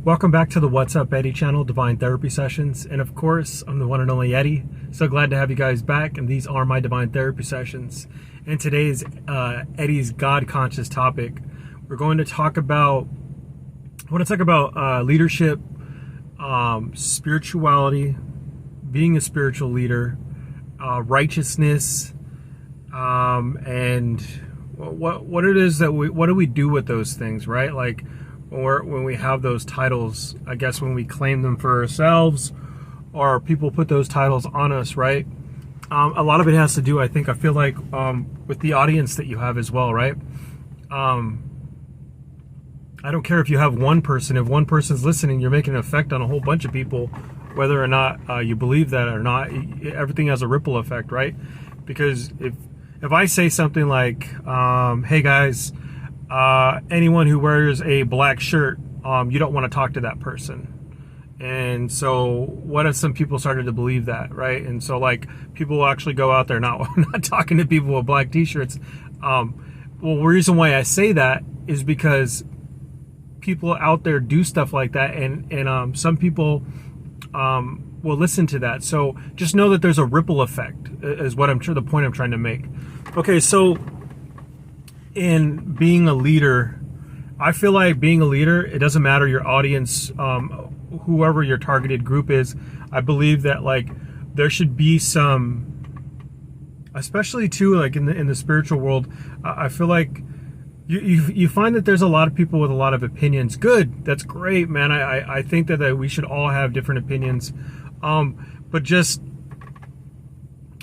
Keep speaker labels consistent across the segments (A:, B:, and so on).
A: Welcome back to the What's Up Eddie channel, Divine Therapy Sessions. And of course, I'm the one and only Eddie. So glad to have you guys back. And these are my Divine Therapy Sessions. And today's Eddie's God Conscious topic. We're going to talk about, leadership, spirituality, being a spiritual leader, righteousness, and what it is that what do we do with those things, right? Like, when we have those titles, I guess when we claim them for ourselves or people put those titles on us, right? A lot of it has to do, I feel like, with the audience that you have as well, right? I don't care if you have one person. If one person's listening, you're making an effect on a whole bunch of people, whether or not you believe that or not. Everything has a ripple effect, right? Because if I say something like, hey guys, anyone who wears a black shirt, you don't want to talk to that person. And so what if some people started to believe that, right? And so like people will actually go out there not talking to people with black t-shirts. Well, the reason why I say that is because people out there do stuff like that, and some people will listen to that. So just know that there's a ripple effect is what the point I'm trying to make. Okay, so in being a leader, I feel like being a leader, it doesn't matter your audience, whoever your targeted group is. I believe that like there should be some, especially too, like in the spiritual world, I feel like you find that there's a lot of people with a lot of opinions. Good, that's great, man. I think that we should all have different opinions, but just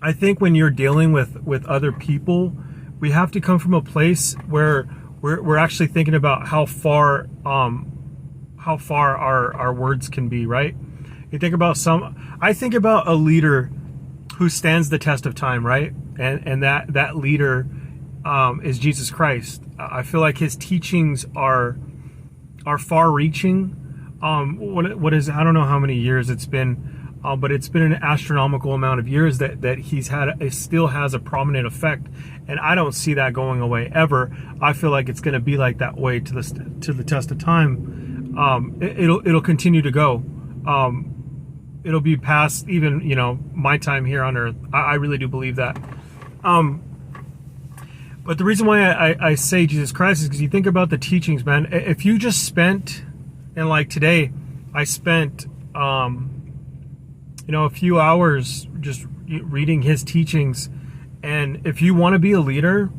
A: I think when you're dealing with other people, we have to come from a place where we're actually thinking about how far our words can be, right? You think about I think about a leader who stands the test of time, right? And that leader is Jesus Christ. I feel like his teachings are far-reaching. What is, I don't know how many years it's been, but it's been an astronomical amount of years that he's had. It still has a prominent effect, and I don't see that going away ever. I feel like it's going to be like that way to the test of time. It'll continue to go. It'll be past even my time here on Earth. I really do believe that. But the reason why I say Jesus Christ is because you think about the teachings, man. If you just spent, and like today, I spent a few hours just reading his teachings. And if you want to be a leader,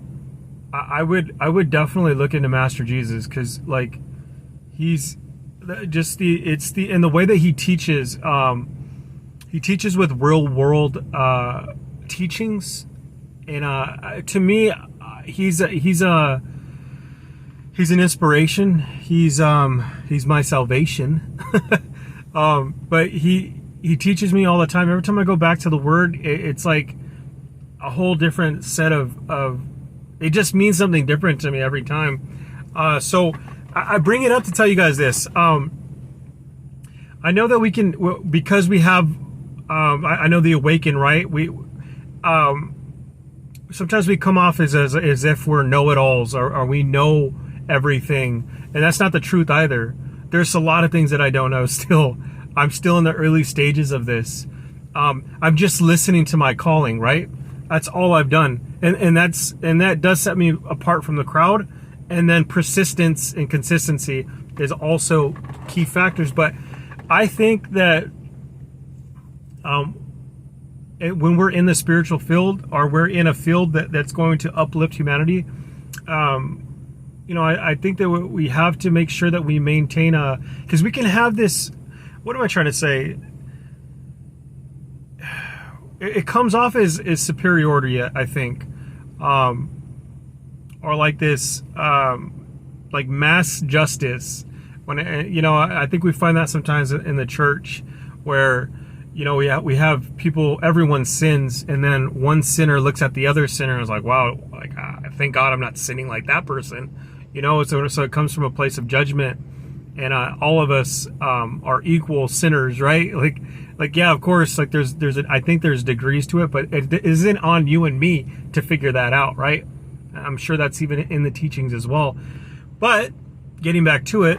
A: I would definitely look into Master Jesus, because like he's just and the way that he teaches with real world teachings, and to me he's an inspiration. He's my salvation. But he teaches me all the time. Every time I go back to the Word, it's like a whole different set of it just means something different to me every time. So I bring it up to tell you guys this. I know that we can, because we have, I know the Awaken, right? We sometimes we come off as if we're know-it-alls, or we know everything, and that's not the truth either. There's a lot of things that I don't know still. I'm still in the early stages of this. I'm just listening to my calling, right? That's all I've done. And that does set me apart from the crowd. And then persistence and consistency is also key factors. But I think that when we're in the spiritual field, or we're in a field that's going to uplift humanity, I think that we have to make sure that we maintain because we can have this, what am I trying to say? It comes off as superiority, I think, or like this, like mass justice. When I think we find that sometimes in the church, where we have people, everyone sins, and then one sinner looks at the other sinner and is like, wow, like thank God I'm not sinning like that person, So it comes from a place of judgment, and all of us are equal sinners, right? Like yeah, of course, like I think there's degrees to it, but it isn't on you and me to figure that out, right? I'm sure that's even in the teachings as well. But getting back to it,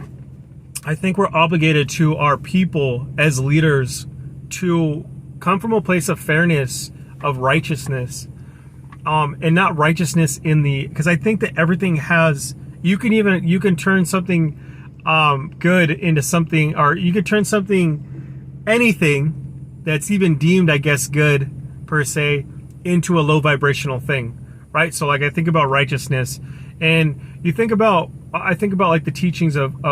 A: I think we're obligated to our people as leaders to come from a place of fairness, of righteousness, and not righteousness in the, because I think that everything has, you can turn something good into something, or you could turn something, anything that's even deemed, I guess, good per se, into a low vibrational thing, right? So like I think about righteousness, and I think about like the teachings of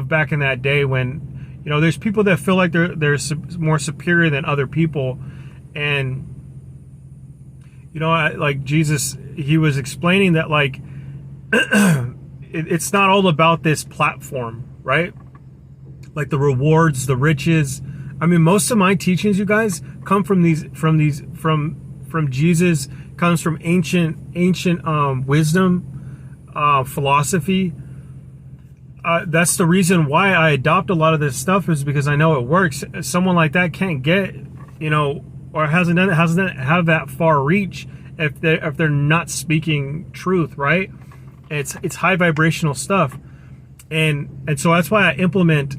A: back in that day when, you know, there's people that feel like they're more superior than other people, and you know, like Jesus, he was explaining that like it's not all about this platform, right? Like the rewards, the riches. I mean, most of my teachings, you guys, come from Jesus, comes from ancient wisdom, philosophy. That's the reason why I adopt a lot of this stuff, is because I know it works. Someone like that can't get, you know, or hasn't have that far reach if they're not speaking truth, right? It's high vibrational stuff, and so that's why I implement.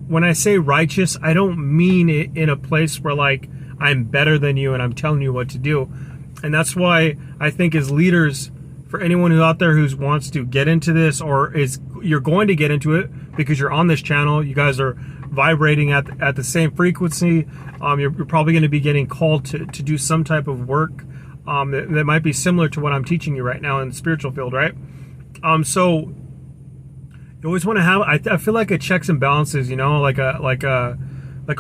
A: When I say righteous, I don't mean it in a place where like I'm better than you and I'm telling you what to do. And that's why I think as leaders, for anyone who out there who wants to get into this, or you're going to get into it because you're on this channel, you guys are vibrating at the same frequency. You're probably going to be getting called to do some type of work that might be similar to what I'm teaching you right now in the spiritual field, right? So you always want to have, I feel like a checks and balances, you know, like a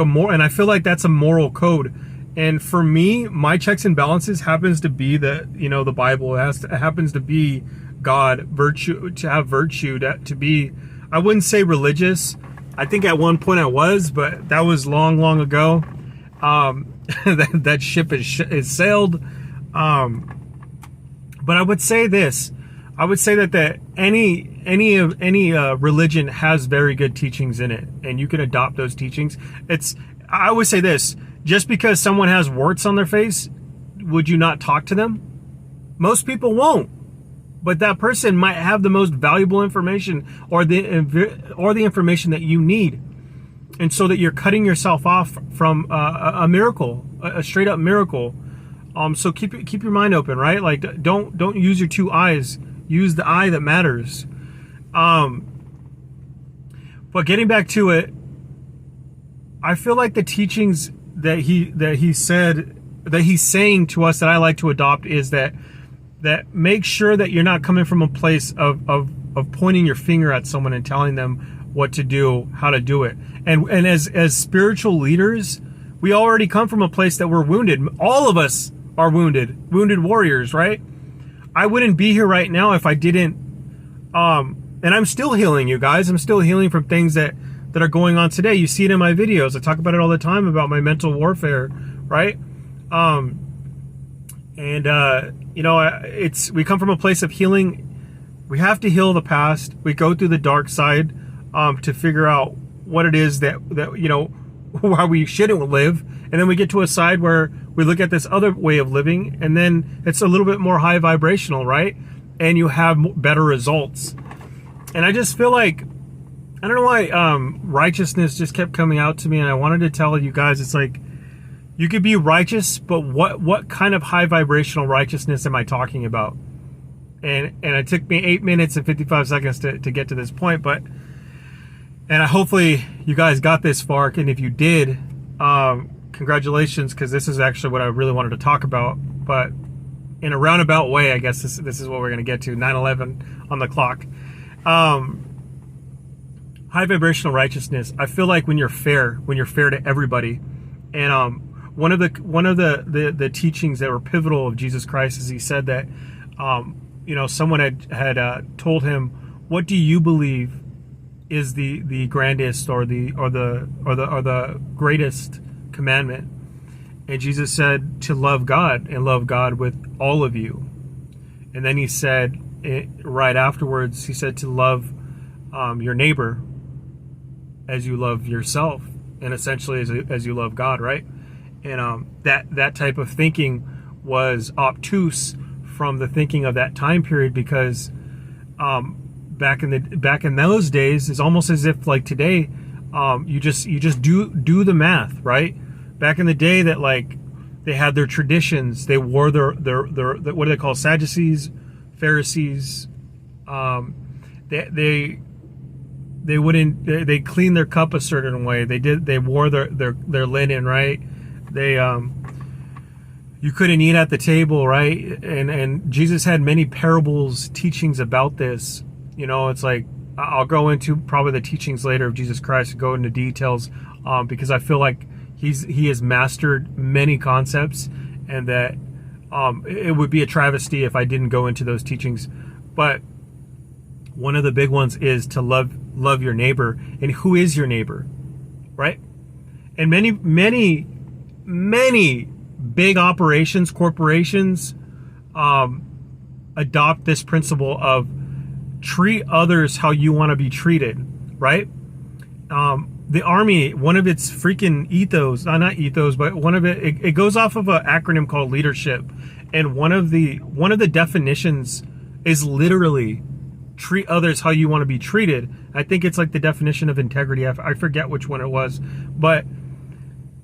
A: more, and I feel like that's a moral code. And for me, my checks and balances happens to be the Bible. It happens to be God, virtue, to have virtue, to be, I wouldn't say religious. I think at one point I was, but that was long ago. That ship is sailed. But I would say this. I would say that any religion has very good teachings in it, and you can adopt those teachings. I would say this: just because someone has warts on their face, would you not talk to them? Most people won't, but that person might have the most valuable information, or the information that you need, and so that you're cutting yourself off from a miracle, a straight up miracle. So keep your mind open, right? Like don't use your two eyes. Use the eye that matters. But getting back to it, I feel like the teachings that he's saying to us that I like to adopt is that make sure that you're not coming from a place of pointing your finger at someone and telling them what to do, how to do it. And as spiritual leaders, we already come from a place that we're wounded. All of us are wounded warriors, right? I wouldn't be here right now if I didn't, and I'm still healing, you guys. I'm still healing from things that are going on today. You see it in my videos. I talk about it all the time about my mental warfare, right? We come from a place of healing. We have to heal the past. We go through the dark side to figure out what it is that how we shouldn't live, and then we get to a side where we look at this other way of living, and then it's a little bit more high vibrational, right? And you have better results. And I just feel like, I don't know why righteousness just kept coming out to me, and I wanted to tell you guys, it's like, you could be righteous, but what kind of high vibrational righteousness am I talking about? And it took me 8 minutes and 55 seconds to get to this point, and hopefully you guys got this far, and if you did, congratulations, because this is actually what I really wanted to talk about, but in a roundabout way, I guess this is what we're going to get to. 9/11 on the clock. High vibrational righteousness. I feel like when you're fair to everybody, and one of the teachings that were pivotal of Jesus Christ is he said that someone had told him, "What do you believe is the grandest or the greatest commandment?" And Jesus said to love God, and love God with all of you. And then he said, right afterwards, he said to love your neighbor as you love yourself, and essentially as you love God, right? And that type of thinking was obtuse from the thinking of that time period, because back in those days is almost as if like today, you just do the math, right? Back in the day, that like they had their traditions, they wore their what do they call, Sadducees, Pharisees, they cleaned their cup a certain way, they wore their linen, right? They you couldn't eat at the table, right? And Jesus had many parables, teachings about this. You know, it's like, I'll go into probably the teachings later of Jesus Christ, go into details, because I feel like he has mastered many concepts, and that it would be a travesty if I didn't go into those teachings. But one of the big ones is to love your neighbor. And who is your neighbor, right? And many big operations, corporations, adopt this principle of treat others how you want to be treated, right? The Army, one of its freaking ethos, not ethos, but one of it goes off of an acronym called leadership. And one of the definitions is literally treat others how you want to be treated. I think it's like the definition of integrity. I forget which one it was. But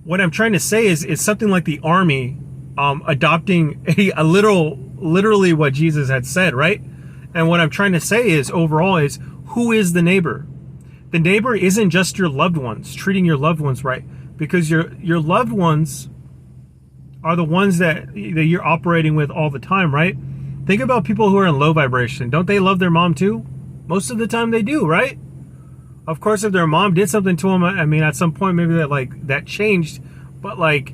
A: what I'm trying to say is something like the Army adopting a literally what Jesus had said, right? And what I'm trying to say is, overall, is who is the neighbor? The neighbor isn't just your loved ones, treating your loved ones right, because your loved ones are the ones that you're operating with all the time, right? Think about people who are in low vibration. Don't they love their mom too? Most of the time they do, right? Of course, if their mom did something to them, I mean, at some point maybe that changed. But like,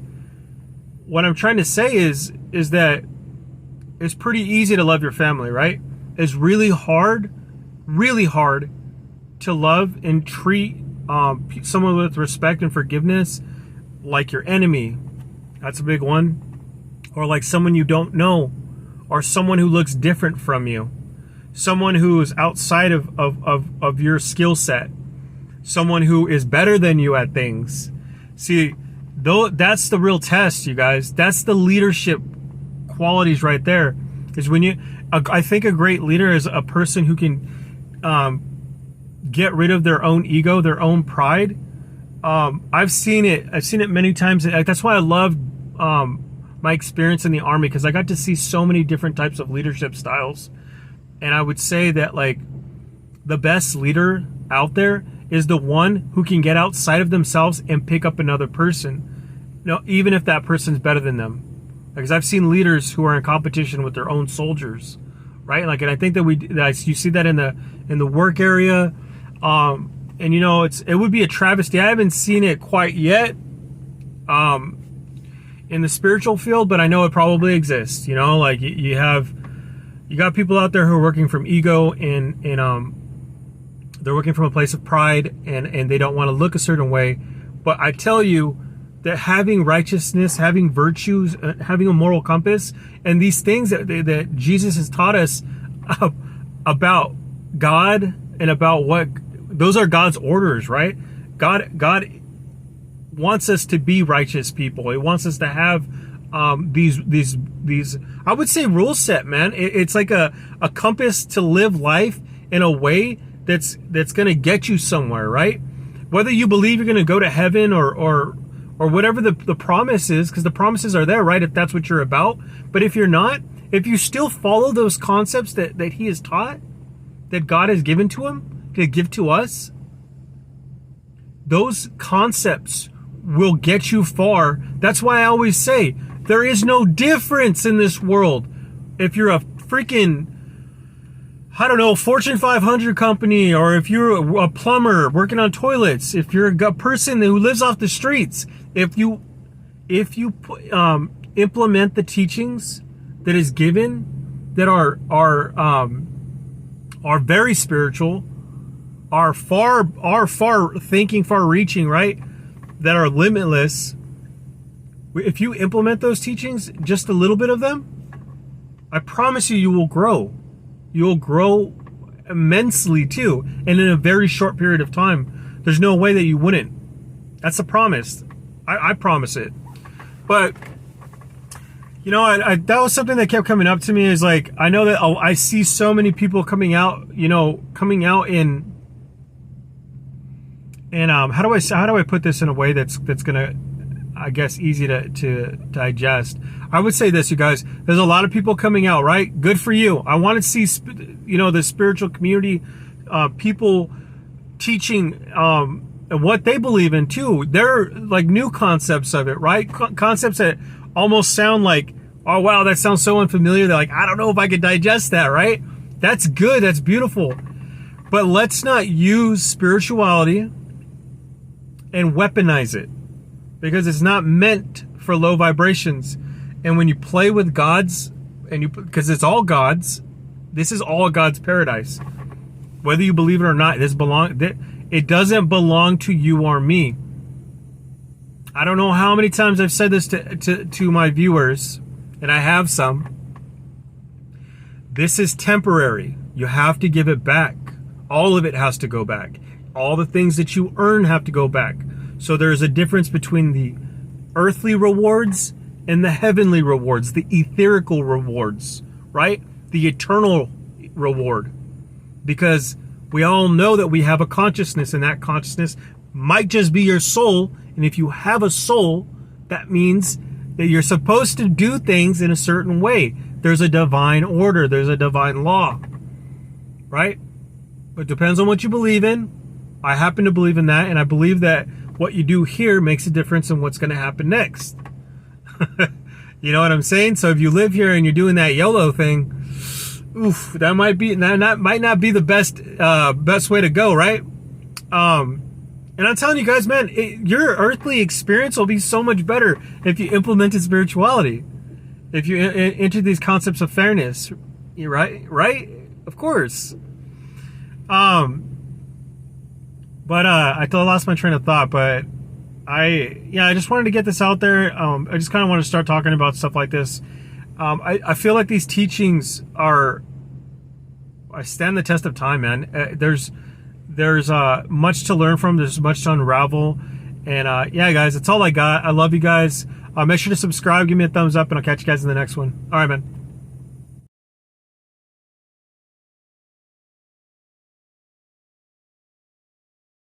A: what I'm trying to say is that it's pretty easy to love your family, right? It's really hard to love and treat someone with respect and forgiveness like your enemy. That's a big one. Or like someone you don't know, or someone who looks different from you, someone who is outside of your skill set, someone who is better than you at things. See, though, that's the real test, you guys. That's the leadership qualities right there. Is when I think a great leader is a person who can get rid of their own ego, their own pride. I've seen it many times. That's why I love my experience in the Army, because I got to see so many different types of leadership styles. And I would say that like the best leader out there is the one who can get outside of themselves and pick up another person, you know, even if that person's better than them. Because I've seen leaders who are in competition with their own soldiers, right? Like, and I think that you see that in the work area, and you know, it would be a travesty. I haven't seen it quite yet, in the spiritual field, but I know it probably exists. You know, like you got people out there who are working from ego, and they're working from a place of pride, and they don't want to look a certain way. But I tell you that having righteousness, having virtues, having a moral compass, and these things that Jesus has taught us about God and about what those are God's orders, right? God wants us to be righteous people. He wants us to have these I would say rule set, man. It's like a compass to live life in a way that's going to get you somewhere, right? Whether you believe you're going to go to heaven or whatever the promise is, because the promises are there, right? If that's what you're about. But if you're not, if you still follow those concepts that he has taught, that God has given to him, to give to us, those concepts will get you far. That's why I always say there is no difference in this world. If you're a freaking, I don't know, Fortune 500 company, or if you're a plumber working on toilets, if you're a person who lives off the streets, if you implement the teachings that is given, that are very spiritual, are far thinking, far reaching, right? That are limitless. If you implement those teachings, just a little bit of them, I promise you will grow. You'll grow immensely too, and in a very short period of time. There's no way that you wouldn't. That's a promise. I promise it. But You know, that was something that kept coming up to me, is like, I know that I see so many people coming out, coming out in how do I put this in a way that's gonna, I guess, easy to digest. I would say this, you guys, there's a lot of people coming out, right? Good for you. I want to see, the spiritual community, people teaching what they believe in too. They're like new concepts of it, right? Concepts that almost sound like, oh wow, that sounds so unfamiliar. They're like, I don't know if I could digest that, right? That's good. That's beautiful. But let's not use spirituality and weaponize it, because it's not meant for low vibrations. And when you play with gods, because it's all gods, this is all God's paradise. Whether you believe it or not, it doesn't belong to you or me. I don't know how many times I've said this to my viewers, and I have some. This is temporary. You have to give it back. All of it has to go back. All the things that you earn have to go back. So there's a difference between the earthly rewards and the heavenly rewards, the etherical rewards, right? The eternal reward. Because we all know that we have a consciousness, and that consciousness might just be your soul. And if you have a soul, that means that you're supposed to do things in a certain way. There's a divine order. There's a divine law, right? It depends on what you believe in. I happen to believe in that, and I believe that what you do here makes a difference in what's going to happen next. You know what I'm saying? So if you live here and you're doing that YOLO thing, oof, that might not be the best way to go, right? And I'm telling you guys, man, your earthly experience will be so much better if you implemented spirituality. If you enter these concepts of fairness, right? Of course. But I lost my train of thought. But I just wanted to get this out there. I just kind of want to start talking about stuff like this. I feel like these teachings I stand the test of time, man. There's much to learn from. There's much to unravel. And guys, that's all I got. I love you guys. Make sure to subscribe, give me a thumbs up, and I'll catch you guys in the next one. All right, man.